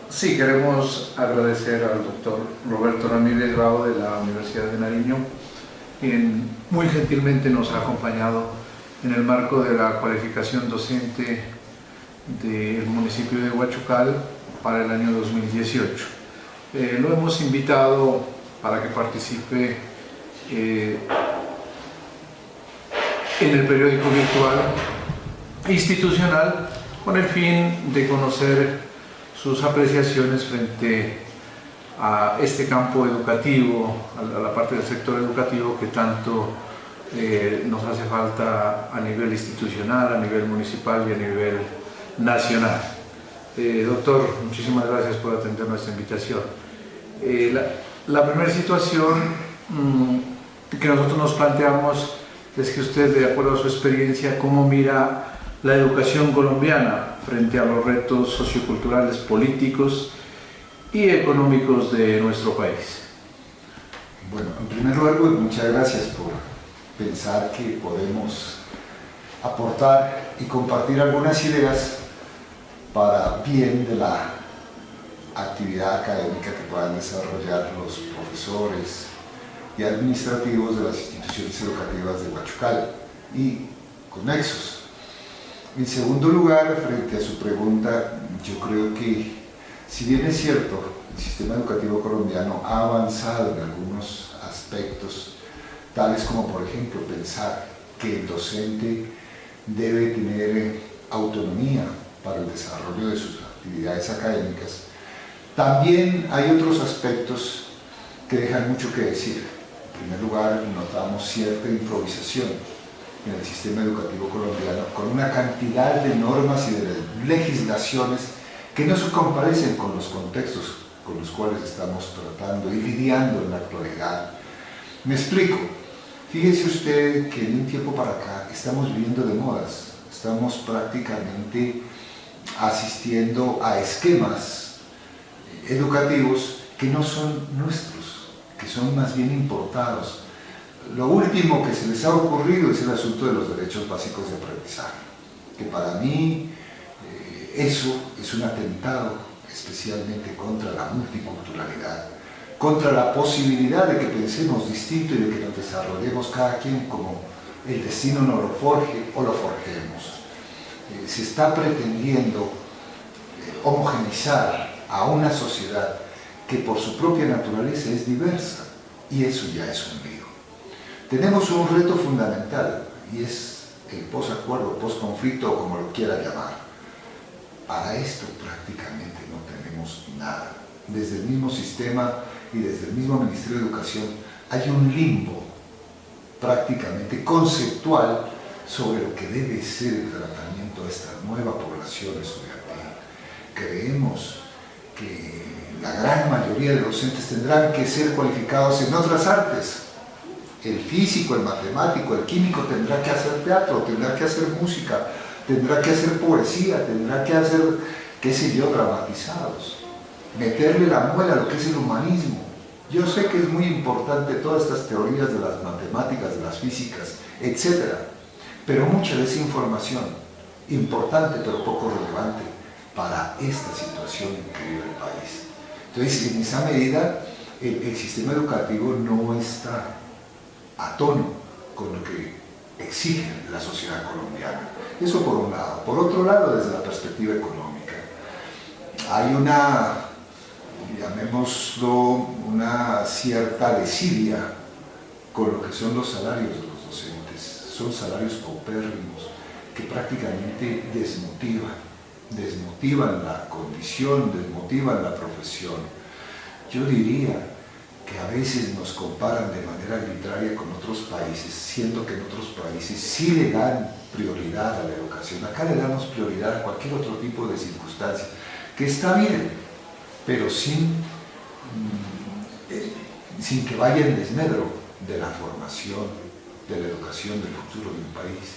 Sí, queremos agradecer al doctor Roberto Ramírez Bravo de la Universidad de Nariño, quien muy gentilmente nos ha acompañado en el marco de la cualificación docente del municipio de Huachucal para el año 2018. Lo hemos invitado para que participe en el periódico virtual institucional con el fin de conocer sus apreciaciones frente a este campo educativo, a la parte del sector educativo que tanto nos hace falta a nivel institucional, a nivel municipal y a nivel nacional. Doctor, muchísimas gracias por atender nuestra invitación. La primera situación que nosotros nos planteamos es que usted, de acuerdo a su experiencia, ¿cómo mira la educación colombiana frente a los retos socioculturales, políticos y económicos de nuestro país? Bueno, en primer lugar, pues, muchas gracias por pensar que podemos aportar y compartir algunas ideas para bien de la actividad académica que puedan desarrollar los profesores y administrativos de las instituciones educativas de Huachucal y conexos. En segundo lugar, frente a su pregunta, yo creo que, si bien es cierto, el sistema educativo colombiano ha avanzado en algunos aspectos, tales como, por ejemplo, pensar que el docente debe tener autonomía para el desarrollo de sus actividades académicas, también hay otros aspectos que dejan mucho que decir. En primer lugar, notamos cierta improvisación en el sistema educativo colombiano, con una cantidad de normas y de legislaciones que no se comparecen con los contextos con los cuales estamos tratando y lidiando en la actualidad. Me explico. Fíjese usted que en un tiempo para acá estamos viviendo de modas, estamos prácticamente asistiendo a esquemas educativos que no son nuestros, que son más bien importados. Lo último que se les ha ocurrido es el asunto de los derechos básicos de aprendizaje, que para mí eso es un atentado especialmente contra la multiculturalidad, contra la posibilidad de que pensemos distinto y de que nos desarrollemos cada quien como el destino nos lo forje o lo forjemos. Se está pretendiendo homogeneizar a una sociedad que por su propia naturaleza es diversa, y eso ya es un lío. Tenemos un reto fundamental, y es el posacuerdo, posconflicto, o como lo quiera llamar. Para esto prácticamente no tenemos nada. Desde el mismo sistema y desde el mismo Ministerio de Educación hay un limbo prácticamente conceptual sobre lo que debe ser el tratamiento de esta nueva población estudiantil. Creemos que la gran mayoría de docentes tendrán que ser cualificados en otras artes. El físico, el matemático, el químico tendrá que hacer teatro, tendrá que hacer música, tendrá que hacer poesía, tendrá que hacer, qué sé yo, dramatizados. Meterle la muela a lo que es el humanismo. Yo sé que es muy importante todas estas teorías de las matemáticas, de las físicas, etc. Pero mucha de esa información, importante pero poco relevante para esta situación que vive el país. Entonces, en esa medida, el sistema educativo no está a tono con lo que exige la sociedad colombiana. Eso por un lado. Por otro lado, desde la perspectiva económica, hay una, llamémoslo, una cierta desidia con lo que son los salarios de los docentes. Son salarios paupérrimos que prácticamente desmotivan la condición, desmotivan la profesión. Yo diría que a veces nos comparan de manera arbitraria con otros países, siendo que en otros países sí le dan prioridad a la educación. Acá le damos prioridad a cualquier otro tipo de circunstancia, que está bien, pero sin que vaya en desmedro de la formación, de la educación, del futuro de un país.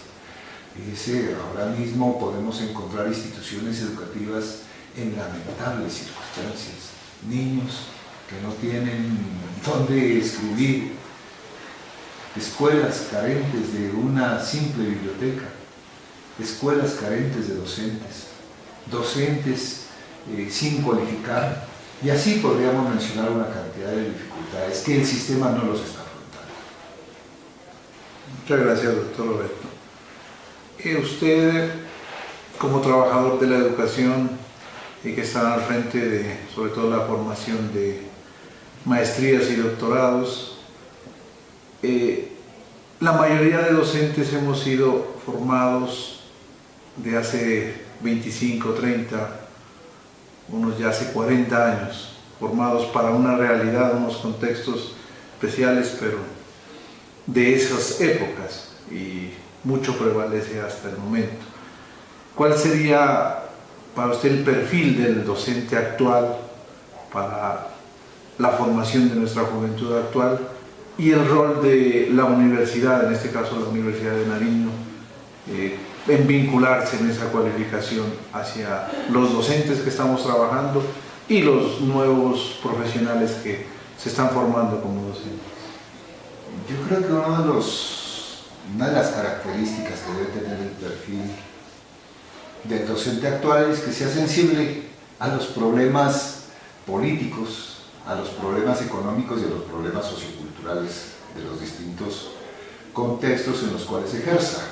Fíjese, ahora mismo podemos encontrar instituciones educativas en lamentables circunstancias, niños que no tienen dónde escribir, escuelas carentes de una simple biblioteca, escuelas carentes de docentes, docentes sin cualificar, y así podríamos mencionar una cantidad de dificultades que el sistema no los está afrontando. Muchas gracias, doctor Roberto. Usted, como trabajador de la educación y que está al frente de, sobre todo, la formación de maestrías y doctorados, la mayoría de docentes hemos sido formados de hace 25, 30, unos ya hace 40 años, formados para una realidad, unos contextos especiales, pero de esas épocas, y mucho prevalece hasta el momento. ¿Cuál sería para usted el perfil del docente actual para la formación de nuestra juventud actual y el rol de la universidad, en este caso la Universidad de Nariño, en vincularse en esa cualificación hacia los docentes que estamos trabajando y los nuevos profesionales que se están formando como docentes? Yo creo que una de las características que debe tener el perfil del docente actual es que sea sensible a los problemas políticos, a los problemas económicos y a los problemas socioculturales de los distintos contextos en los cuales ejerza.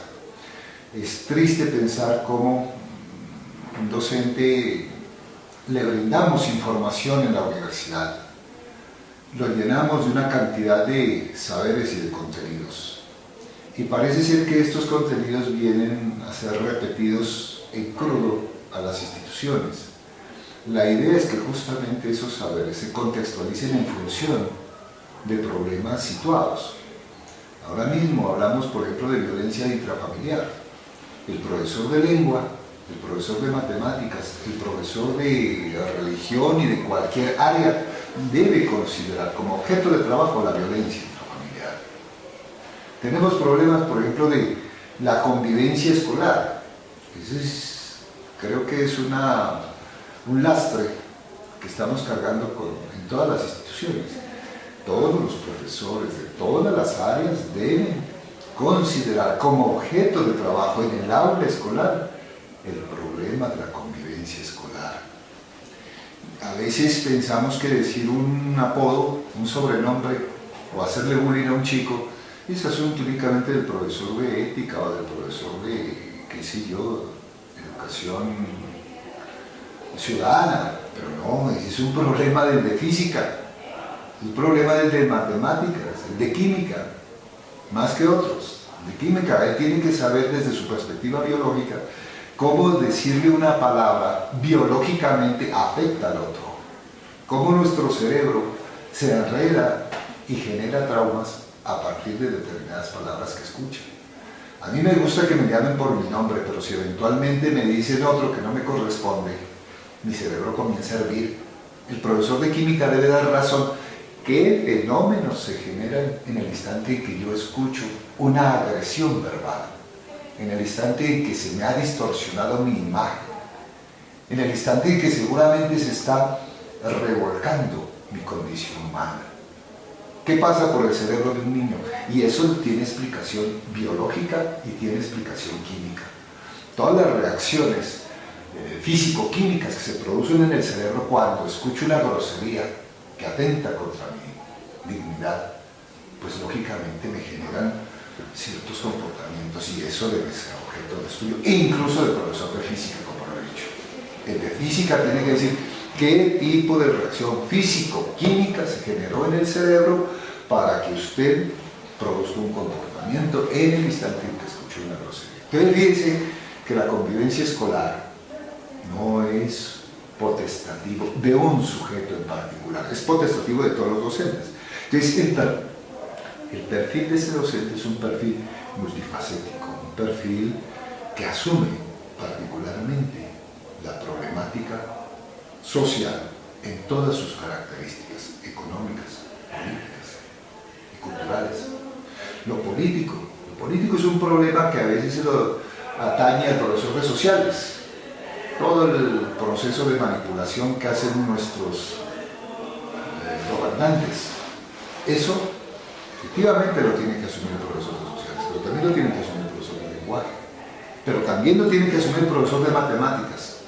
Es triste pensar cómo un docente le brindamos información en la universidad, lo llenamos de una cantidad de saberes y de contenidos, y parece ser que estos contenidos vienen a ser repetidos en crudo a las instituciones. La idea es que justamente esos saberes se contextualicen en función de problemas situados. Ahora mismo hablamos, por ejemplo, de violencia intrafamiliar. El profesor de lengua, el profesor de matemáticas, el profesor de religión y de cualquier área debe considerar como objeto de trabajo la violencia intrafamiliar. Tenemos problemas, por ejemplo, de la convivencia escolar. Creo que es un lastre que estamos cargando en todas las instituciones. Todos los profesores de todas las áreas deben considerar como objeto de trabajo en el aula escolar el problema de la convivencia escolar. A veces pensamos que decir un apodo, un sobrenombre o hacerle bullying a un chico es asunto únicamente del profesor de ética o del profesor de, qué sé yo, educación ciudadana, pero no, es un problema del de física, un problema del de matemáticas, el de química, más que otros. El de química, él tiene que saber desde su perspectiva biológica cómo decirle una palabra biológicamente afecta al otro, cómo nuestro cerebro se enreda y genera traumas a partir de determinadas palabras que escucha. A mí me gusta que me llamen por mi nombre, pero si eventualmente me dicen otro que no me corresponde, mi cerebro comienza a hervir. El profesor de química debe dar razón. ¿Qué fenómenos se generan en el instante en que yo escucho una agresión verbal? En el instante en que se me ha distorsionado mi imagen, en el instante en que seguramente se está revolcando mi condición humana. ¿Qué pasa por el cerebro de un niño? Y eso tiene explicación biológica y tiene explicación química. Todas las reacciones físico-químicas que se producen en el cerebro cuando escucho una grosería que atenta contra mi dignidad, pues lógicamente me generan ciertos comportamientos, y eso debe ser objeto de estudio, e incluso del profesor de física, como lo he dicho. El de física tiene que decir qué tipo de reacción físico-química se generó en el cerebro para que usted produzca un comportamiento en el instante en que escuchó una grosería. Entonces fíjense que la convivencia escolar no es potestativo de un sujeto en particular, es potestativo de todos los docentes. Entonces el perfil de ese docente es un perfil multifacético, un perfil que asume particularmente la problemática social en todas sus características económicas, políticas y culturales. Lo político es un problema que a veces se lo atañe a profesores sociales. Todo el proceso de manipulación que hacen nuestros gobernantes, eso efectivamente lo tiene que asumir el profesor de sociales, pero también lo tiene que asumir el profesor de lenguaje, pero también lo tiene que asumir el profesor de matemáticas.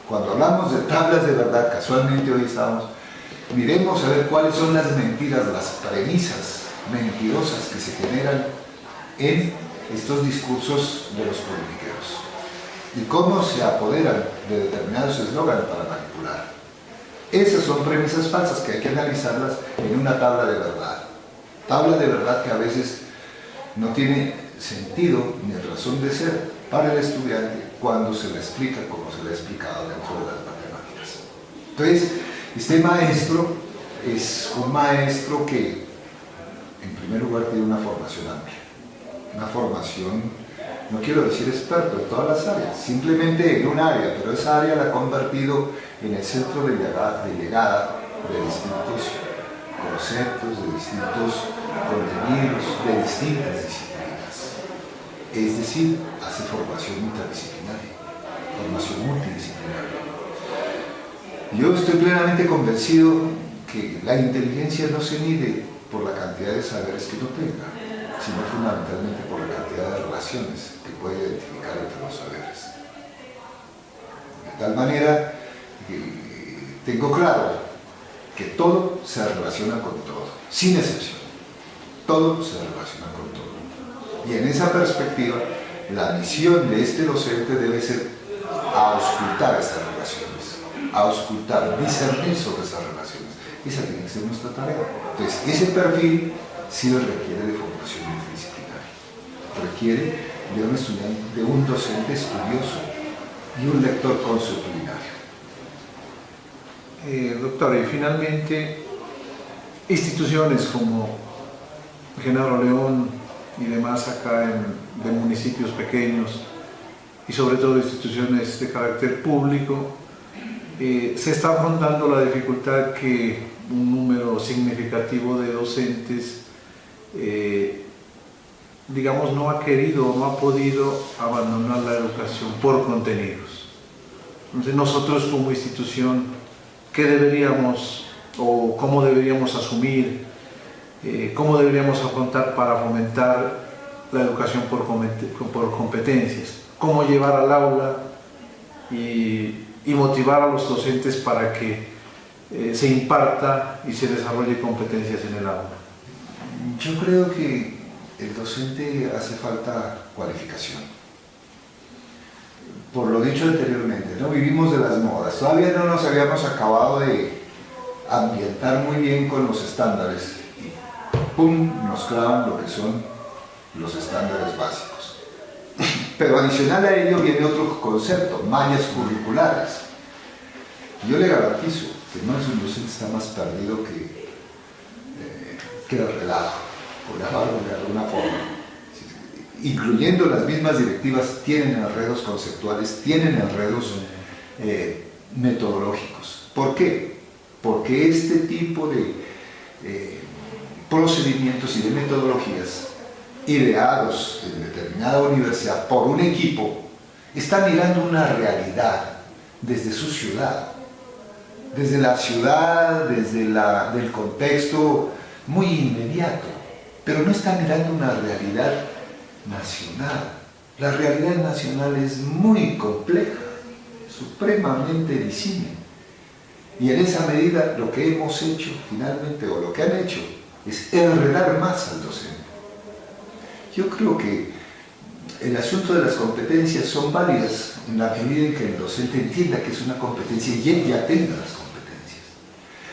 Cuando hablamos de tablas de verdad, casualmente hoy miremos a ver cuáles son las mentiras, las premisas mentirosas que se generan en estos discursos de los politiqueros y cómo se apoderan de determinados eslóganes para manipular. Esas son premisas falsas que hay que analizarlas en una tabla de verdad. Tabla de verdad que a veces no tiene sentido ni razón de ser para el estudiante cuando se le explica como se le ha explicado dentro de las matemáticas. Entonces, este maestro es un maestro que, en primer lugar, tiene una formación amplia. Una formación, no quiero decir experto en todas las áreas, simplemente en un área, pero esa área la ha convertido en el centro de llegada de distintos conceptos, de distintos contenidos, de distintas disciplinas. Es decir, hace formación interdisciplinaria, formación multidisciplinaria. Yo estoy plenamente convencido que la inteligencia no se mide por la cantidad de saberes que uno tenga, sino fundamentalmente por la cantidad de relaciones que puede identificar entre los saberes. De tal manera que tengo claro que todo se relaciona con todo, sin excepción. Todo se relaciona con todo. Y en esa perspectiva, la misión de este docente debe ser auscultar estas relaciones, auscultar, discernir sobre esas relaciones. Esa tiene que ser nuestra tarea. Entonces, ese perfil sí requiere de formación multidisciplinaria, requiere de un estudiante, de un docente estudioso y un lector consuetudinario. Doctor, y finalmente, instituciones como Genaro León y demás acá de municipios pequeños, y sobre todo instituciones de carácter público, se está afrontando la dificultad que un número significativo de docentes, digamos, no ha querido o no ha podido abandonar la educación por contenidos. Entonces, nosotros como institución, ¿qué deberíamos o cómo deberíamos asumir, cómo deberíamos afrontar para fomentar la educación por competencias? ¿Cómo llevar al aula y motivar a los docentes para que se imparta y se desarrolle competencias en el aula? Yo creo que el docente hace falta cualificación. Por lo dicho anteriormente, ¿no? Vivimos de las modas. Todavía no nos habíamos acabado de ambientar muy bien con los estándares y ¡pum!, nos clavan lo que son los estándares básicos. Pero adicional a ello viene otro concepto, mallas curriculares. Yo le garantizo que no es un docente está más perdido que el relajo, por llamarlo de alguna forma. Incluyendo las mismas directivas, tienen enredos conceptuales, tienen enredos metodológicos. ¿Por qué? Porque este tipo de procedimientos y de metodologías ideados en determinada universidad por un equipo está mirando una realidad desde su ciudad, desde la ciudad, desde del contexto muy inmediato, pero no está mirando una realidad nacional. La realidad nacional es muy compleja, supremamente disímil, y en esa medida lo que hemos hecho finalmente, o lo que han hecho, es enredar más al docente. Yo creo que el asunto de las competencias son válidas en la medida en que el docente entienda que es una competencia y él ya tenga las competencias.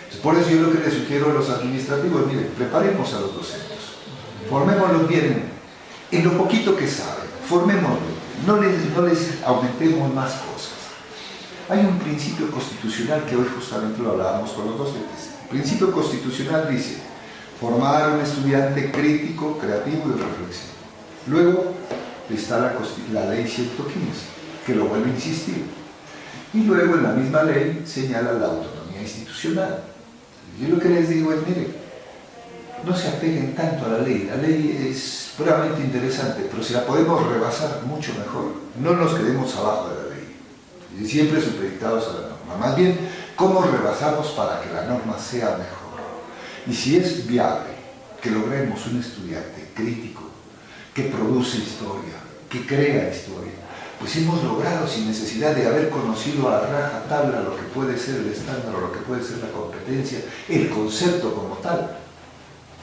Entonces, por eso yo lo que les sugiero a los administrativos, miren, preparemos a los docentes, formémoslos bien en lo poquito que saben, formémoslos bien, no les aumentemos más cosas. Hay un principio constitucional que hoy justamente lo hablábamos con los docentes. El principio constitucional dice: formar a un estudiante crítico, creativo y reflexivo. Luego está la ley 115, que lo vuelve a insistir. Y luego en la misma ley señala la autonomía institucional. Yo lo que les digo es, miren, no se apeguen tanto a la ley es puramente interesante, pero si la podemos rebasar, mucho mejor. No nos quedemos abajo de la ley, y siempre supeditados a la norma. Más bien, ¿cómo rebasamos para que la norma sea mejor? Y si es viable que logremos un estudiante crítico, que produce historia, que crea historia, pues hemos logrado, sin necesidad de haber conocido a raja tabla lo que puede ser el estándar o lo que puede ser la competencia, el concepto como tal,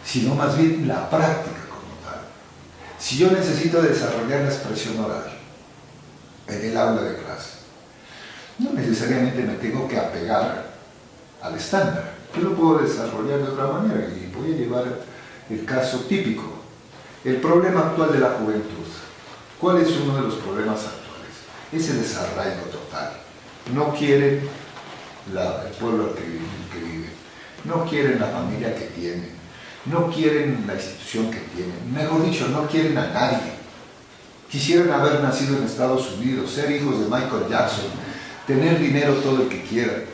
sino más bien la práctica como tal. Si yo necesito desarrollar la expresión oral en el aula de clase, no necesariamente me tengo que apegar al estándar. Yo lo puedo desarrollar de otra manera y voy a llevar el caso típico. El problema actual de la juventud. ¿Cuál es uno de los problemas actuales? Es el desarraigo total. No quieren el pueblo al que viven, no quieren la familia que tienen, no quieren la institución que tienen, mejor dicho, no quieren a nadie. Quisieran haber nacido en Estados Unidos, ser hijos de Michael Jackson, tener dinero todo el que quieran.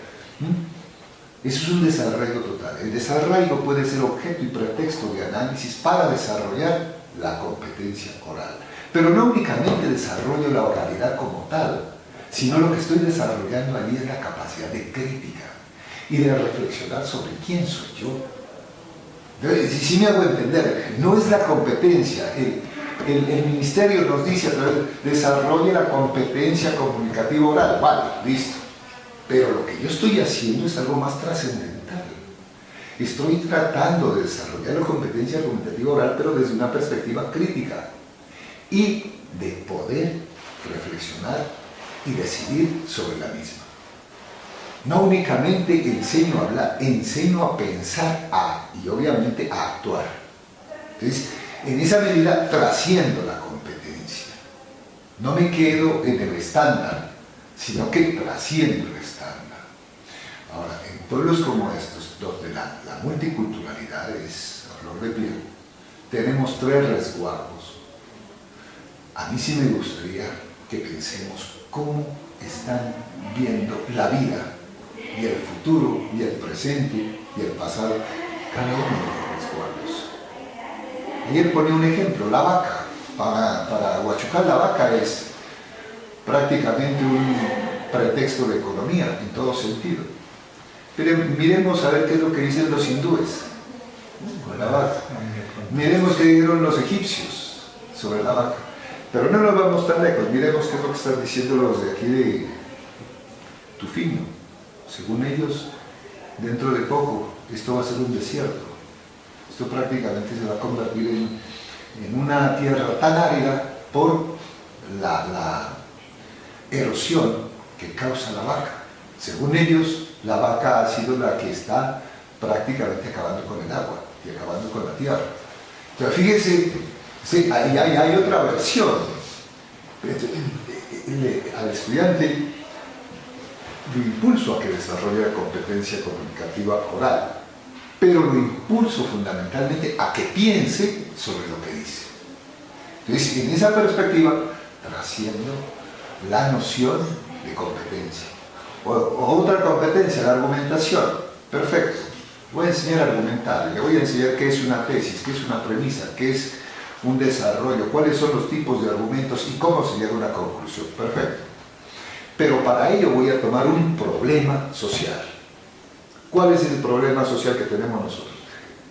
Eso es un desarraigo total. El desarraigo puede ser objeto y pretexto de análisis para desarrollar la competencia oral. Pero no únicamente desarrollo la oralidad como tal, sino lo que estoy desarrollando allí es la capacidad de crítica y de reflexionar sobre quién soy yo. Si me hago entender, no es la competencia. El ministerio nos dice a través de desarrolle la competencia comunicativa oral. Vale, listo. Pero lo que yo estoy haciendo es algo más trascendental. Estoy tratando de desarrollar la competencia argumentativa oral, pero desde una perspectiva crítica y de poder reflexionar y decidir sobre la misma. No únicamente enseño a hablar, enseño a pensar y obviamente a actuar. Entonces, en esa medida trasciendo la competencia. No me quedo en el estándar, sino que trasciendo el estándar. Ahora, en pueblos como estos, donde la multiculturalidad es a flor de piel, tenemos 3 resguardos. A mí sí me gustaría que pensemos cómo están viendo la vida, y el futuro, y el presente, y el pasado, cada uno de los resguardos. Ayer ponía un ejemplo, la vaca. Para Huachucal la vaca es prácticamente un pretexto de economía en todo sentido. Pero miremos a ver qué es lo que dicen los hindúes con la vaca. Miremos qué dijeron los egipcios sobre la vaca. Pero no nos vamos tan lejos, miremos qué es lo que están diciendo los de aquí de Tufino. Según ellos, dentro de poco, esto va a ser un desierto. Esto prácticamente se va a convertir en una tierra tan árida por la erosión que causa la vaca. Según ellos, la vaca ha sido la que está prácticamente acabando con el agua y acabando con la tierra. Pero fíjense, sí, hay otra versión. Al estudiante lo impulso a que desarrolle la competencia comunicativa oral, pero lo impulso fundamentalmente a que piense sobre lo que dice. Entonces, en esa perspectiva, trasciendo la noción de competencia. O otra competencia, la argumentación. Perfecto. Voy a enseñar a argumentar, le voy a enseñar qué es una tesis, qué es una premisa, qué es un desarrollo, cuáles son los tipos de argumentos y cómo se llega a una conclusión. Perfecto. Pero para ello voy a tomar un problema social. ¿Cuál es el problema social que tenemos nosotros?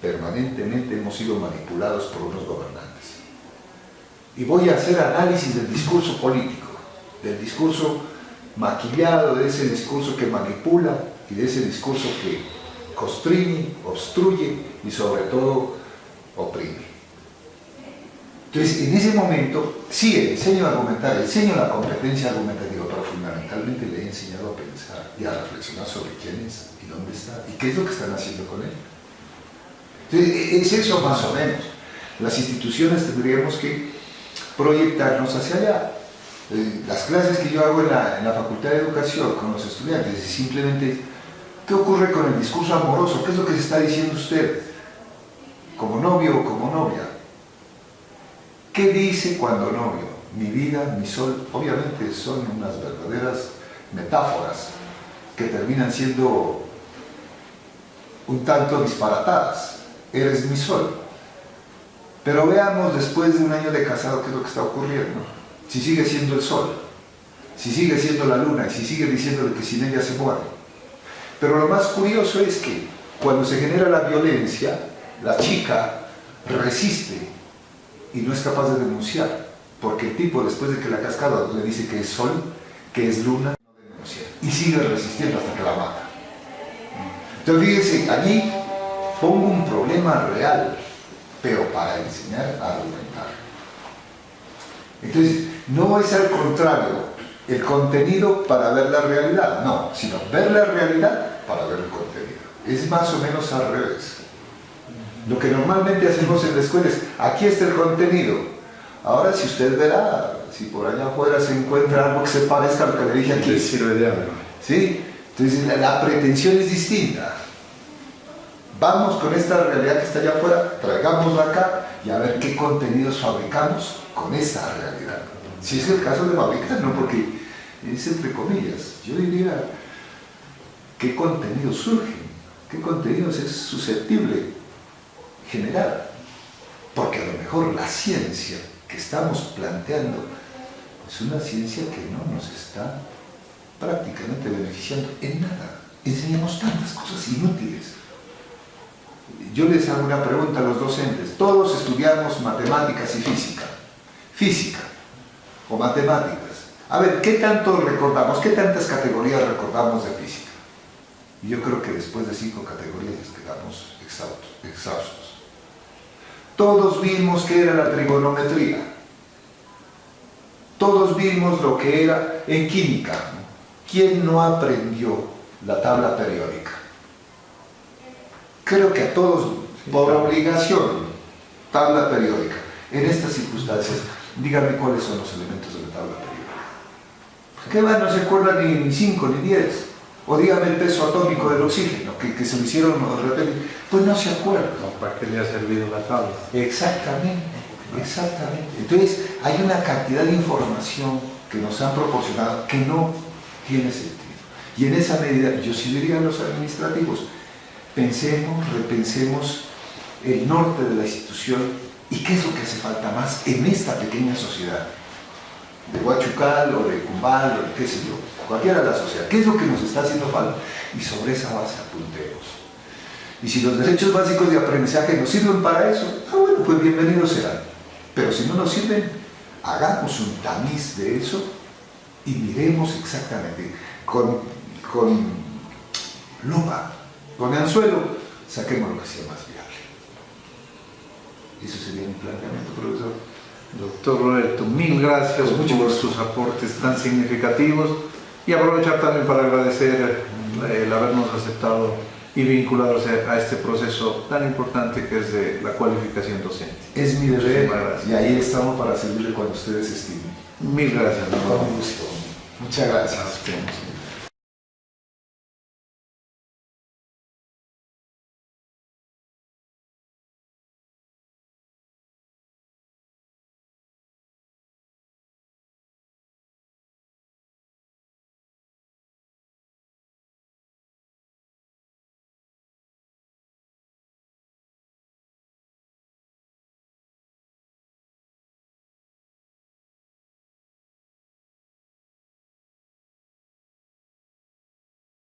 Permanentemente hemos sido manipulados por unos gobernantes. Y voy a hacer análisis del discurso político, del discurso maquillado, de ese discurso que manipula y de ese discurso que constriñe, obstruye y sobre todo oprime. Entonces, en ese momento, sí, enseño a argumentar, enseño la competencia argumentativa, pero fundamentalmente le he enseñado a pensar y a reflexionar sobre quién es y dónde está y qué es lo que están haciendo con él. Entonces, es eso más o menos. Las instituciones tendríamos que proyectarnos hacia allá. Las clases que yo hago en la Facultad de Educación con los estudiantes es simplemente, ¿qué ocurre con el discurso amoroso? ¿Qué es lo que se está diciendo usted? Como novio o como novia. ¿Qué dice cuando novio? Mi vida, mi sol. Obviamente son unas verdaderas metáforas que terminan siendo un tanto disparatadas. Eres mi sol. Pero veamos después de un año de casado qué es lo que está ocurriendo. Si sigue siendo el sol, si sigue siendo la luna y si sigue diciéndole que sin ella se muere. Pero lo más curioso es que cuando se genera la violencia, la chica resiste y no es capaz de denunciar, porque el tipo, después de que la cascada le dice que es sol, que es luna, no denuncia, y sigue resistiendo hasta que la mata. Entonces fíjense, allí pongo un problema real, pero para enseñar a argumentar. Entonces, no es al contrario, el contenido para ver la realidad, no, sino ver la realidad para ver el contenido. Es más o menos al revés. Lo que normalmente hacemos en la escuela es, aquí está el contenido. Ahora si usted verá, si por allá afuera se encuentra algo que se parezca a lo que le dije aquí. Sirve de algo. ¿Sí? Entonces la pretensión es distinta. Vamos con esta realidad que está allá afuera, traigámosla acá y a ver qué contenidos fabricamos con esta realidad. Si es el caso de fabricar, no, porque es entre comillas. Yo diría, ¿qué contenidos surgen? ¿Qué contenidos es susceptible generar? Porque a lo mejor la ciencia que estamos planteando es una ciencia que no nos está prácticamente beneficiando en nada. Enseñamos tantas cosas inútiles. Yo les hago una pregunta a los docentes. Todos estudiamos matemáticas y física. Física o matemáticas. A ver, ¿qué tanto recordamos? ¿Qué tantas categorías recordamos de física? Y yo creo que después de 5 categorías quedamos exhaustos. Todos vimos qué era la trigonometría. Todos vimos lo que era en química. ¿Quién no aprendió la tabla periódica? Creo que a todos, por obligación, tabla periódica. En estas circunstancias, díganme cuáles son los elementos de la tabla periódica. ¿Qué va? No se acuerdan ni 5 ni 10. O dígame el peso atómico del oxígeno, que se lo hicieron de repente. Pues no se acuerdan. ¿Para qué le ha servido la tabla? Exactamente, exactamente. Entonces, hay una cantidad de información que nos han proporcionado que no tiene sentido. Y en esa medida, yo sí diría a los administrativos, pensemos, repensemos el norte de la institución y qué es lo que hace falta más en esta pequeña sociedad, de Huachucal o de Cumbal o de qué sé yo, cualquiera de la sociedad, qué es lo que nos está haciendo falta y sobre esa base apuntemos. Y si los derechos básicos de aprendizaje nos sirven para eso, bueno, pues bienvenidos serán. Pero si no nos sirven, hagamos un tamiz de eso y miremos exactamente con lupa, con anzuelo, saquemos lo que sea más viable. Eso sería mi planteamiento, profesor. Doctor Roberto, mil gracias por sus aportes tan significativos y aprovechar también para agradecer el habernos aceptado y vinculados a este proceso tan importante que es de la cualificación docente. Es mi deber y ahí estamos para servirle cuando ustedes estimen. Mil gracias. Con gusto. Muchas gracias.